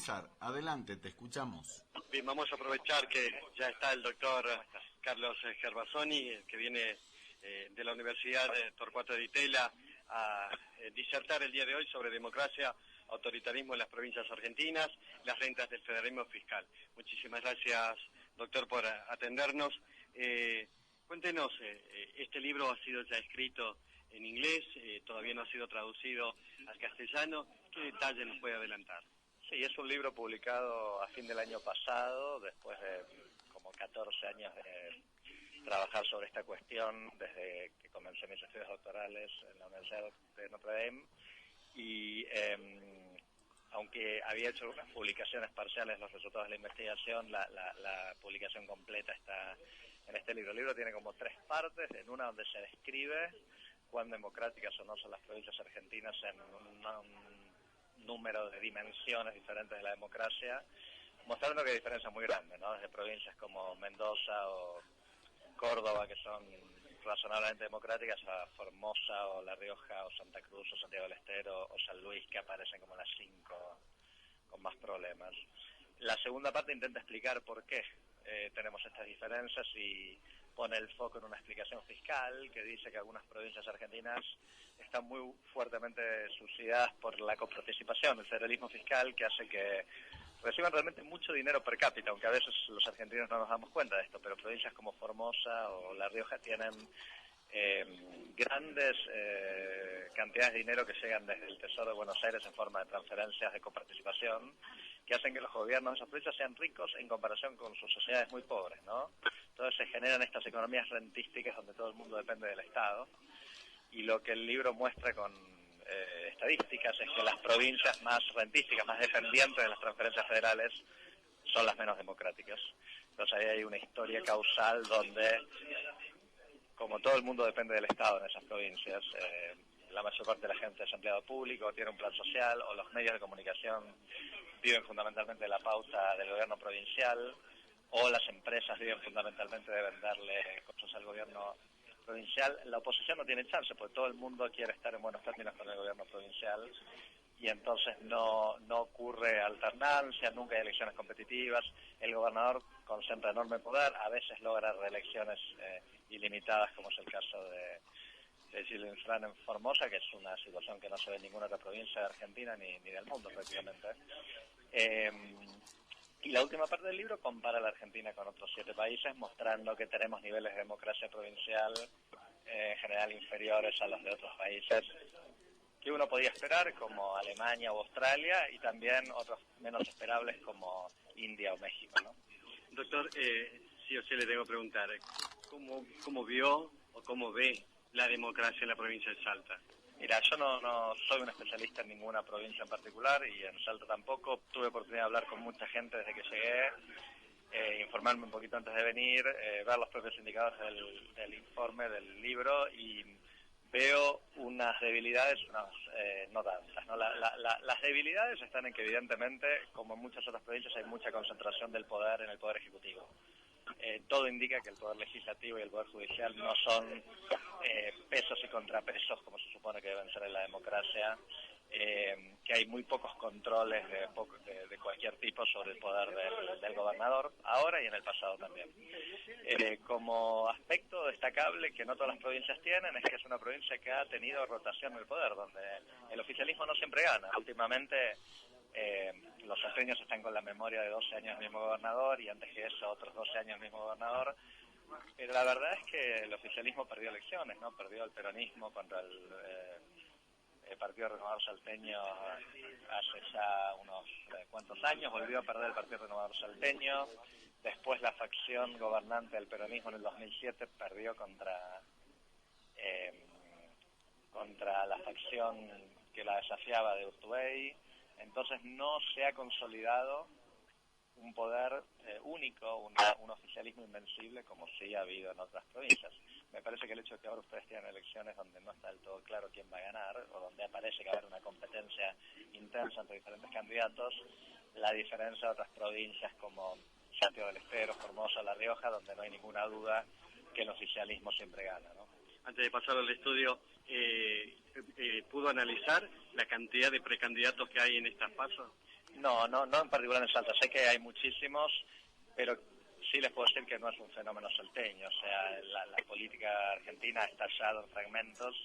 desarrollar. Adelante, te escuchamos. Bien, vamos a aprovechar que ya está el doctor Carlos Gervasoni, que viene de la Universidad de Torcuato Di Tella a disertar el día de hoy sobre democracia, autoritarismo en las provincias argentinas, las rentas del federalismo fiscal. Muchísimas gracias, doctor, por atendernos. Cuéntenos, este libro ha sido ya escrito en inglés, todavía no ha sido traducido al castellano. ¿Qué detalle nos puede adelantar? Sí, es un libro publicado a fin del año pasado, después de como 14 años de trabajar sobre esta cuestión, desde que comencé mis estudios doctorales en la Universidad de Notre Dame, y aunque había hecho algunas publicaciones parciales, los resultados de la investigación, la publicación completa está en este libro. El libro tiene como 3 partes, en una donde se describe cuán democráticas o no son las provincias argentinas en un número de dimensiones diferentes de la democracia, mostrando que hay diferencias muy grandes, ¿no? Desde provincias como Mendoza o Córdoba, que son razonablemente democráticas, a Formosa o La Rioja o Santa Cruz o Santiago del Estero o San Luis, que aparecen como las 5 con más problemas. La segunda parte intenta explicar por qué tenemos estas diferencias y pone el foco en una explicación fiscal que dice que algunas provincias argentinas están muy fuertemente subsidiadas por la coparticipación, el federalismo fiscal, que hace que reciban realmente mucho dinero per cápita, aunque a veces los argentinos no nos damos cuenta de esto, pero provincias como Formosa o La Rioja tienen grandes cantidades de dinero que llegan desde el Tesoro de Buenos Aires en forma de transferencias de coparticipación, que hacen que los gobiernos de esas provincias sean ricos en comparación con sus sociedades muy pobres, ¿no? Entonces se generan estas economías rentísticas donde todo el mundo depende del Estado, y lo que el libro muestra con estadísticas es que las provincias más rentísticas, más dependientes de las transferencias federales, son las menos democráticas. Entonces ahí hay una historia causal donde, como todo el mundo depende del Estado en esas provincias, la mayor parte de la gente es empleado público, tiene un plan social, o los medios de comunicación viven fundamentalmente de la pauta del gobierno provincial, o las empresas viven fundamentalmente de venderle cosas al gobierno provincial. La oposición no tiene chance, porque todo el mundo quiere estar en buenos términos con el gobierno provincial, y entonces no ocurre alternancia, nunca hay elecciones competitivas, el gobernador concentra enorme poder, a veces logra reelecciones ilimitadas, como es el caso de Gilles Infran en Formosa, que es una situación que no se ve en ninguna otra provincia de Argentina ni del mundo prácticamente. Y la última parte del libro compara a la Argentina con otros 7 países, mostrando que tenemos niveles de democracia provincial en general inferiores a los de otros países que uno podía esperar, como Alemania o Australia, y también otros menos esperables como India o México, ¿no? Doctor, sí o sí le tengo que preguntar, ¿cómo vio o cómo ve la democracia en la provincia de Salta? Mira, yo no soy un especialista en ninguna provincia en particular, y en Salta tampoco. Tuve oportunidad de hablar con mucha gente desde que llegué, informarme un poquito antes de venir, ver los propios indicadores del informe, del libro, y veo unas debilidades, no tantas, ¿no? Las debilidades están en que, evidentemente, como en muchas otras provincias, hay mucha concentración del poder en el Poder Ejecutivo. Todo indica que el Poder Legislativo y el Poder Judicial no son pesos y contrapesos como se supone que deben ser en la democracia, que hay muy pocos controles de cualquier tipo sobre el poder del gobernador, ahora y en el pasado también. Como aspecto destacable que no todas las provincias tienen es que es una provincia que ha tenido rotación en el poder, donde el oficialismo no siempre gana. Últimamente los salteños están con la memoria de 12 años el mismo gobernador, y antes que eso otros 12 años el mismo gobernador, pero la verdad es que el oficialismo perdió elecciones, ¿no? Perdió el peronismo contra el Partido Renovador Salteño hace ya unos cuantos años, volvió a perder el Partido Renovador Salteño, después la facción gobernante del peronismo en el 2007 perdió contra la facción que la desafiaba de Urtubey. Entonces no se ha consolidado un poder único, un oficialismo invencible como sí ha habido en otras provincias. Me parece que el hecho de que ahora ustedes tienen elecciones donde no está del todo claro quién va a ganar, o donde parece que va a haber una competencia intensa entre diferentes candidatos, la diferencia de otras provincias como Santiago del Estero, Formosa, La Rioja, donde no hay ninguna duda que el oficialismo siempre gana, ¿no? Antes de pasar al estudio, ¿pudo analizar la cantidad de precandidatos que hay en estas pasos? No en particular en Salta. Sé que hay muchísimos, pero sí les puedo decir que no es un fenómeno salteño. O sea, la política argentina ha estallado en fragmentos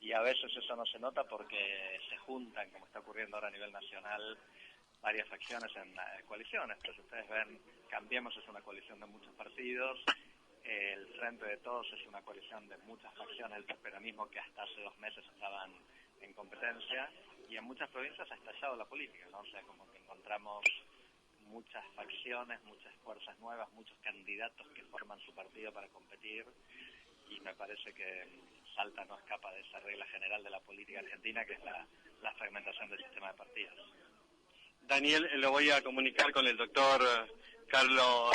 y a veces eso no se nota porque se juntan, como está ocurriendo ahora a nivel nacional, varias facciones en coaliciones. Pero si ustedes ven, Cambiemos es una coalición de muchos partidos, el Frente de Todos es una coalición de muchas facciones del peronismo que hasta hace 2 meses estaban en competencia, y en muchas provincias ha estallado la política, ¿no? O sea, como que encontramos muchas facciones, muchas fuerzas nuevas, muchos candidatos que forman su partido para competir, y me parece que Salta no escapa de esa regla general de la política argentina, que es la fragmentación del sistema de partidos. Daniel, lo voy a comunicar con el doctor Carlos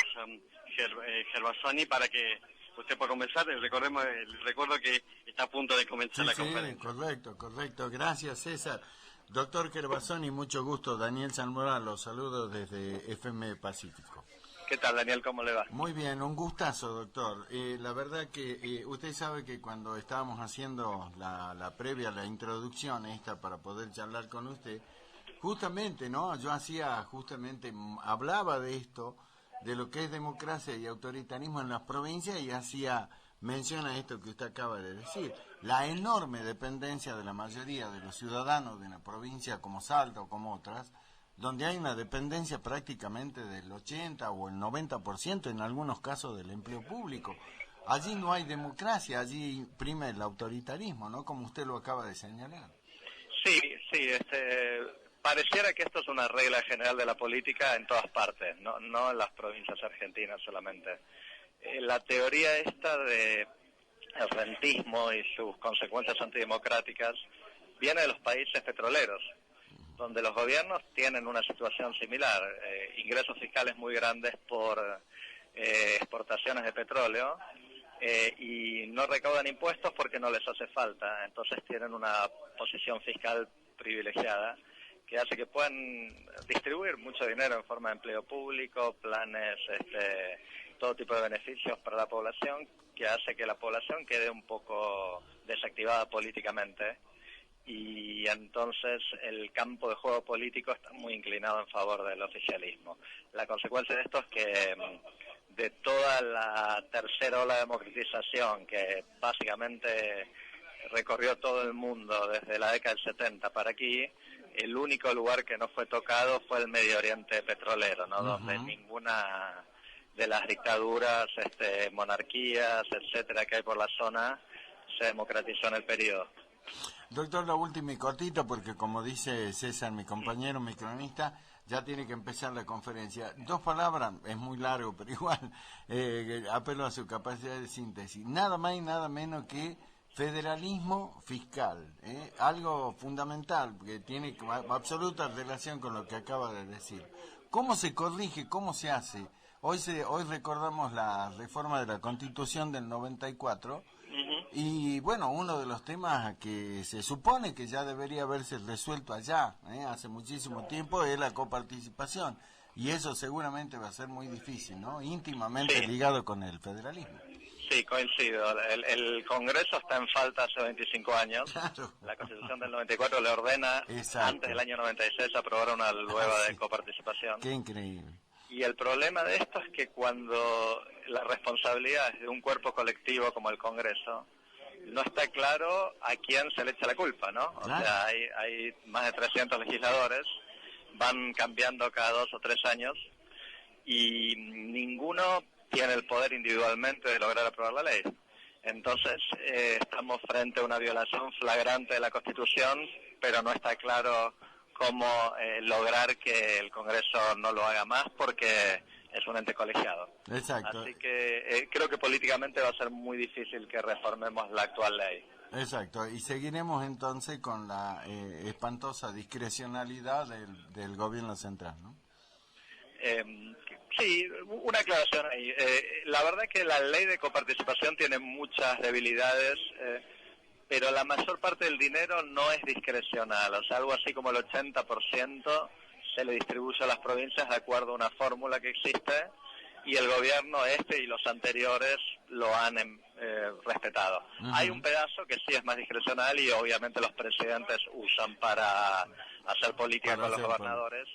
Gervasoni para que usted pueda comenzar. Recuerdo que está a punto de comenzar la conferencia. Correcto. Gracias, César. Doctor Gervasoni, mucho gusto. Daniel Salmoral, los saludo desde FM Pacífico. ¿Qué tal, Daniel? ¿Cómo le va? Muy bien, un gustazo, doctor. La verdad que usted sabe que cuando estábamos haciendo la previa, la introducción esta para poder charlar con usted, justamente, ¿no? Yo hablaba de esto, de lo que es democracia y autoritarismo en las provincias, y hacía mención a esto que usted acaba de decir, la enorme dependencia de la mayoría de los ciudadanos de una provincia como Salta o como otras, donde hay una dependencia prácticamente del 80 o el 90% en algunos casos del empleo público. Allí no hay democracia, allí prima el autoritarismo, ¿no? Como usted lo acaba de señalar. Sí, pareciera que esto es una regla general de la política en todas partes, no en las provincias argentinas solamente. La teoría esta de el rentismo y sus consecuencias antidemocráticas viene de los países petroleros, donde los gobiernos tienen una situación similar, ingresos fiscales muy grandes por exportaciones de petróleo, y no recaudan impuestos porque no les hace falta, entonces tienen una posición fiscal privilegiada que hace que puedan distribuir mucho dinero en forma de empleo público, planes, todo tipo de beneficios para la población, que hace que la población quede un poco desactivada políticamente, y entonces el campo de juego político está muy inclinado en favor del oficialismo. La consecuencia de esto es que de toda la tercera ola de democratización, que básicamente recorrió todo el mundo desde la década del 70 para aquí, el único lugar que no fue tocado fue el Medio Oriente petrolero, ¿no? Donde ninguna de las dictaduras, monarquías, etcétera, que hay por la zona se democratizó en el periodo. Doctor, la última y cortito, porque como dice César, mi compañero, mi cronista, ya tiene que empezar la conferencia. 2 palabras, es muy largo, pero igual apelo a su capacidad de síntesis. Nada más y nada menos que federalismo fiscal, algo fundamental, que tiene absoluta relación con lo que acaba de decir. ¿Cómo se corrige? ¿Cómo se hace? Hoy recordamos la reforma de la Constitución del 94, y bueno, uno de los temas que se supone que ya debería haberse resuelto allá, hace muchísimo tiempo, es la coparticipación, y eso seguramente va a ser muy difícil, ¿no? Íntimamente ligado con el federalismo. Sí, coincido. El Congreso está en falta hace 25 años. Claro. La Constitución del 94 le ordena, antes del año 96, aprobar una nueva de coparticipación. Qué increíble. Y el problema de esto es que cuando la responsabilidad es de un cuerpo colectivo como el Congreso, no está claro a quién se le echa la culpa, ¿no? Claro. O sea, hay más de 300 legisladores, van cambiando cada 2 o 3 años, y ninguno tiene el poder individualmente de lograr aprobar la ley. Entonces, estamos frente a una violación flagrante de la Constitución, pero no está claro cómo lograr que el Congreso no lo haga más, porque es un ente colegiado. Exacto. Así que creo que políticamente va a ser muy difícil que reformemos la actual ley. Exacto, y seguiremos entonces con la espantosa discrecionalidad del gobierno central, ¿no? Sí, una aclaración ahí. La verdad que la ley de coparticipación tiene muchas debilidades, pero la mayor parte del dinero no es discrecional, o sea, algo así como el 80% se le distribuye a las provincias de acuerdo a una fórmula que existe, y el gobierno y los anteriores lo han respetado. Hay un pedazo que sí es más discrecional, y obviamente los presidentes usan para hacer política con los gobernadores,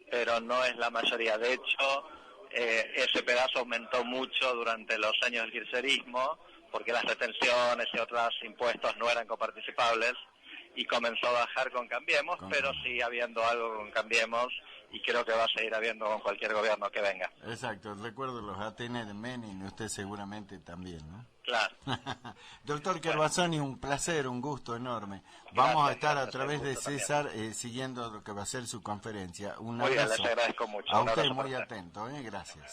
pero no es la mayoría. De hecho, ese pedazo aumentó mucho durante los años del kirchnerismo, porque las retenciones y otros impuestos no eran coparticipables, y comenzó a bajar con Cambiemos, pero sigue habiendo algo con Cambiemos, y creo que va a seguir habiendo con cualquier gobierno que venga. Exacto, recuerdo los ATN de Menem, y usted seguramente también, ¿no? Claro. Doctor Scherbasoni, un placer, un gusto enorme. Vamos a estar a través de César siguiendo lo que va a ser su conferencia. Un Muy bien, abrazo. les agradezco mucho. A Un usted abrazo muy para usted. atento, gracias.